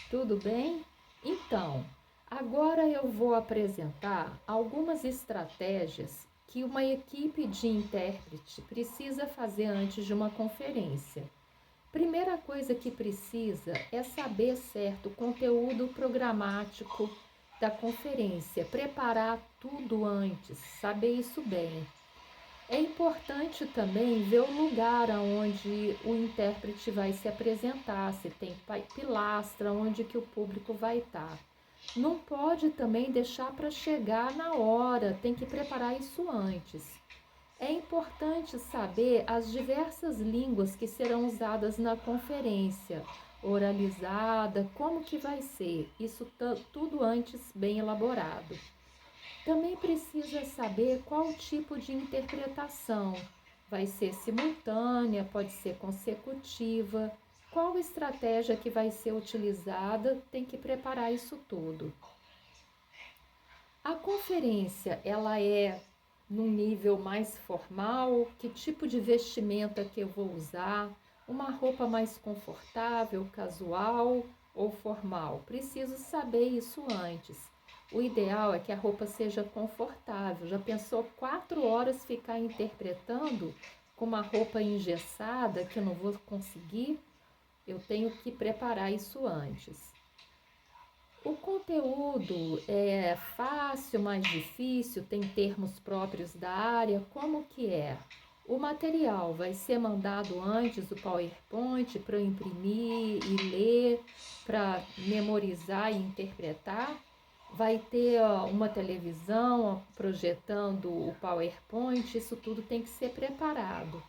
Tudo bem? Então, agora eu vou apresentar algumas estratégias que uma equipe de intérprete precisa fazer antes de uma conferência. Primeira coisa que precisa é saber certo o conteúdo programático da conferência, preparar tudo antes, saber isso bem. É importante também ver o lugar aonde o intérprete vai se apresentar, se tem pilastra, onde que o público vai estar. Não pode também deixar para chegar na hora, tem que preparar isso antes. É importante saber as diversas línguas que serão usadas na conferência, oralizada, como que vai ser, isso tudo antes bem elaborado. Também precisa saber qual tipo de interpretação. Vai ser simultânea, pode ser consecutiva. Qual estratégia que vai ser utilizada, tem que preparar isso tudo. A conferência, ela é num nível mais formal? Que tipo de vestimenta que eu vou usar? Uma roupa mais confortável, casual ou formal? Preciso saber isso antes. O ideal é que a roupa seja confortável. Já pensou 4 horas ficar interpretando com uma roupa engessada que eu não vou conseguir? Eu tenho que preparar isso antes. O conteúdo é fácil, mais difícil, tem termos próprios da área, como que é? O material vai ser mandado antes do PowerPoint para imprimir e ler, para memorizar e interpretar? Vai ter uma televisão projetando o PowerPoint, isso tudo tem que ser preparado.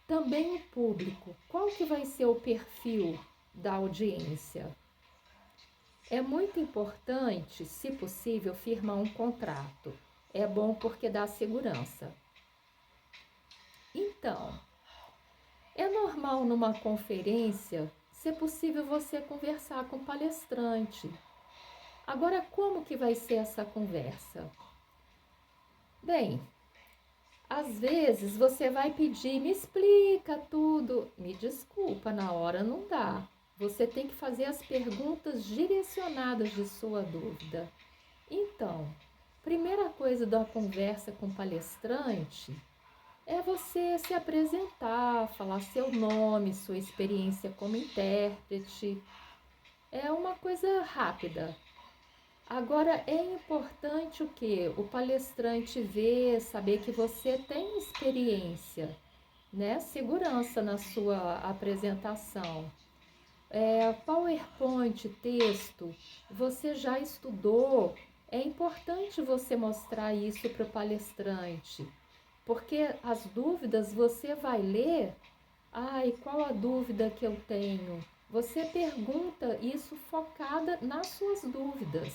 Também o público, qual que vai ser o perfil da audiência? É muito importante, se possível, firmar um contrato. É bom porque dá segurança. Então, é normal numa conferência, se possível, você conversar com o palestrante. Agora, como que vai ser essa conversa? Bem, às vezes você vai pedir, me explica tudo. Me desculpa, na hora não dá. Você tem que fazer as perguntas direcionadas de sua dúvida. Então, primeira coisa da conversa com o palestrante é você se apresentar, falar seu nome, sua experiência como intérprete. É uma coisa rápida. Agora é importante o que? O palestrante ver, saber que você tem experiência, né? Segurança na sua apresentação. PowerPoint, texto, você já estudou? É importante você mostrar isso para o palestrante, porque as dúvidas você vai ler. Ai, qual a dúvida que eu tenho? Você pergunta isso focada nas suas dúvidas.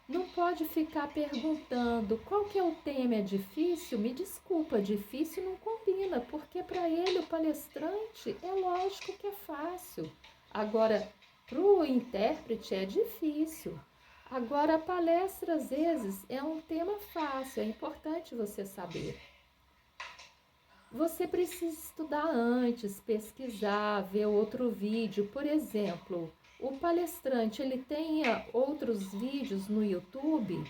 Não pode ficar perguntando qual que é o tema, é difícil? Me desculpa, difícil não combina, porque para ele, o palestrante, é lógico que é fácil. Agora, para o intérprete é difícil. Agora, a palestra, às vezes, é um tema fácil, é importante você saber. Você precisa estudar antes, pesquisar, ver outro vídeo. Por exemplo, o palestrante, ele tem outros vídeos no YouTube,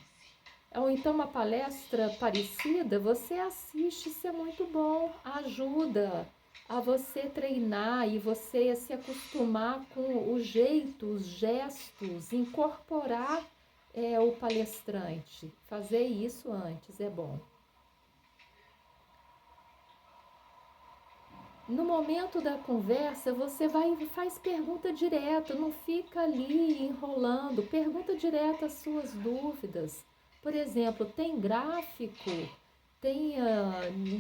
ou então uma palestra parecida, você assiste, isso é muito bom, ajuda a você treinar e você se acostumar com o jeito, os gestos, incorporar o palestrante. Fazer isso antes é bom. No momento da conversa, você vai e faz pergunta direta, não fica ali enrolando, pergunta direta as suas dúvidas. Por exemplo, tem gráfico, tem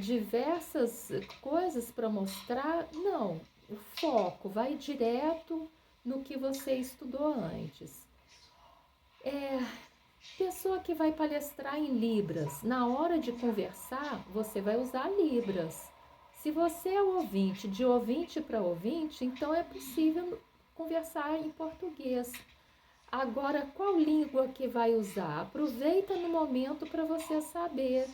diversas coisas para mostrar? Não, o foco vai direto no que você estudou antes. Pessoa que vai palestrar em Libras, na hora de conversar, você vai usar Libras. Se você é ouvinte, de ouvinte para ouvinte, então é possível conversar em português. Agora, qual língua que vai usar? Aproveita no momento para você saber.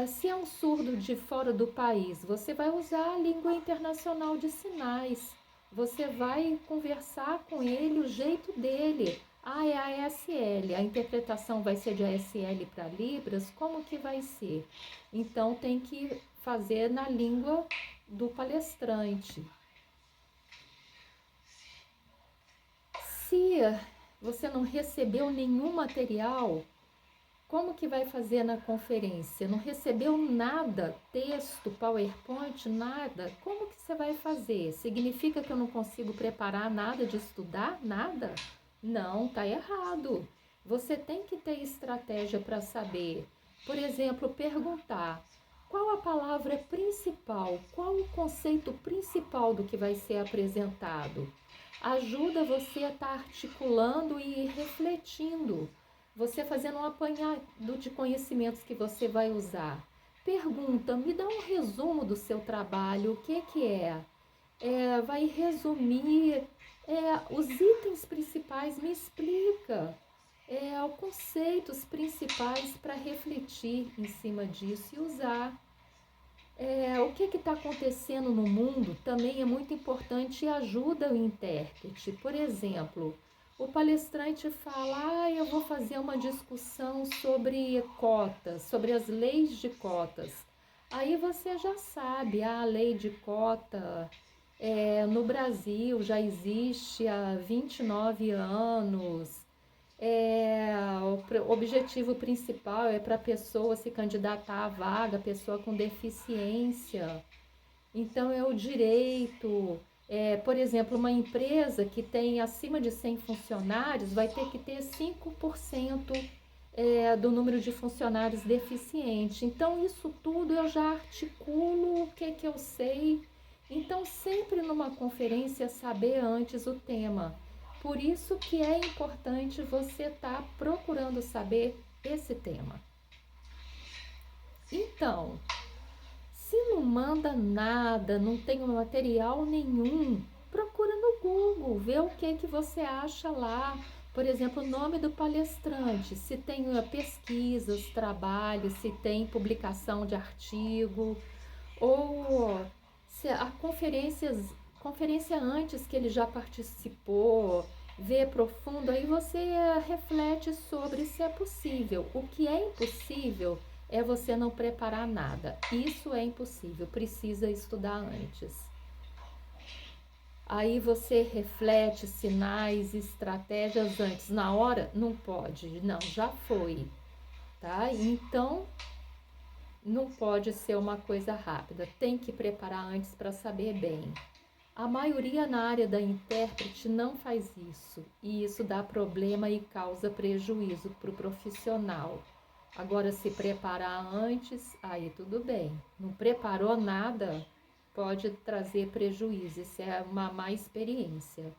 Se é um surdo de fora do país, você vai usar a língua internacional de sinais. Você vai conversar com ele o jeito dele. Ah, é a ASL, a interpretação vai ser de ASL para Libras, como que vai ser? Então tem que fazer na língua do palestrante. Se você não recebeu nenhum material, como que vai fazer na conferência? Não recebeu nada, texto, PowerPoint, nada? Como que você vai fazer? Significa que eu não consigo preparar nada de estudar? Nada? Não, tá errado. Você tem que ter estratégia para saber. Por exemplo, perguntar qual a palavra principal, qual o conceito principal do que vai ser apresentado. Ajuda você a estar articulando e refletindo. Você fazendo um apanhado de conhecimentos que você vai usar. Pergunta, me dá um resumo do seu trabalho, o que que é? Vai resumir os itens principais, me explica. Os conceitos principais para refletir em cima disso e usar. O que está acontecendo no mundo também é muito importante e ajuda o intérprete. Por exemplo, o palestrante fala, eu vou fazer uma discussão sobre cotas, sobre as leis de cotas. Aí você já sabe, a lei de cota no Brasil já existe há 29 anos. O objetivo principal é para a pessoa se candidatar à vaga, pessoa com deficiência. Então, é o direito. Por exemplo, uma empresa que tem acima de 100 funcionários vai ter que ter 5% do número de funcionários deficientes. Então, isso tudo eu já articulo o que eu sei. Então, sempre numa conferência, saber antes o tema. Por isso que é importante você estar procurando saber esse tema. Então, se não manda nada, não tem material nenhum, procura no Google, vê o que você acha lá. Por exemplo, o nome do palestrante, se tem pesquisas, trabalhos, se tem publicação de artigo, ou se a conferência antes que ele já participou, vê profundo, aí você reflete sobre se é possível. O que é impossível é você não preparar nada. Isso é impossível, precisa estudar antes. Aí você reflete sinais, estratégias antes. Na hora, não pode, não, já foi, tá? Então, não pode ser uma coisa rápida, tem que preparar antes para saber bem. A maioria na área da intérprete não faz isso, e isso dá problema e causa prejuízo para o profissional. Agora, se preparar antes, aí tudo bem. Não preparou nada, pode trazer prejuízo, isso é uma má experiência.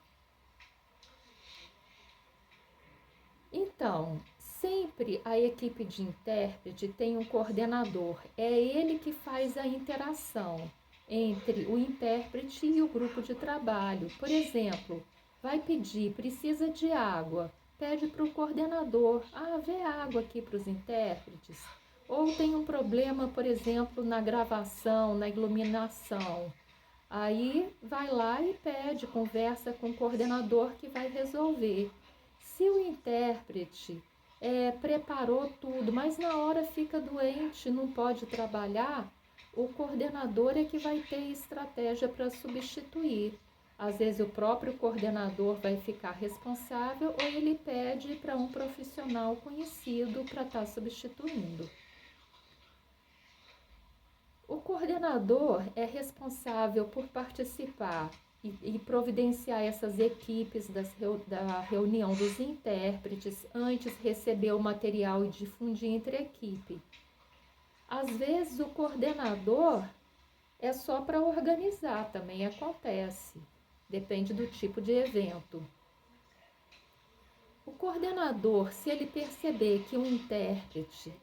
Então, sempre a equipe de intérprete tem um coordenador, é ele que faz a interação entre o intérprete e o grupo de trabalho. Por exemplo, vai pedir, precisa de água, pede para o coordenador, vê água aqui para os intérpretes. Ou tem um problema, por exemplo, na gravação, na iluminação. Aí vai lá e pede, conversa com o coordenador que vai resolver. Se o intérprete preparou tudo, mas na hora fica doente, não pode trabalhar, o coordenador é que vai ter estratégia para substituir. Às vezes o próprio coordenador vai ficar responsável ou ele pede para um profissional conhecido para estar substituindo. O coordenador é responsável por participar e providenciar essas equipes da reunião dos intérpretes, antes receber o material e difundir entre a equipe. Às vezes o coordenador é só para organizar, também acontece, depende do tipo de evento. O coordenador, se ele perceber que o intérprete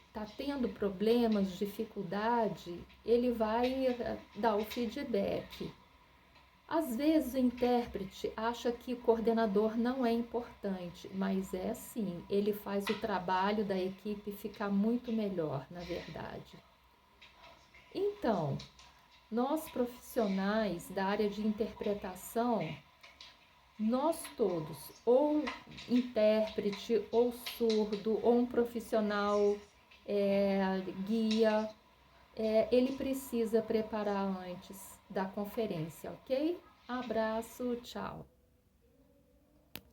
está tendo problemas, dificuldade, ele vai dar o feedback. Às vezes o intérprete acha que o coordenador não é importante, mas é sim, ele faz o trabalho da equipe ficar muito melhor, na verdade. Então, Nós profissionais da área de interpretação, nós todos, ou intérprete, ou surdo, ou um profissional guia, ele precisa preparar antes da conferência, ok? Abraço, tchau!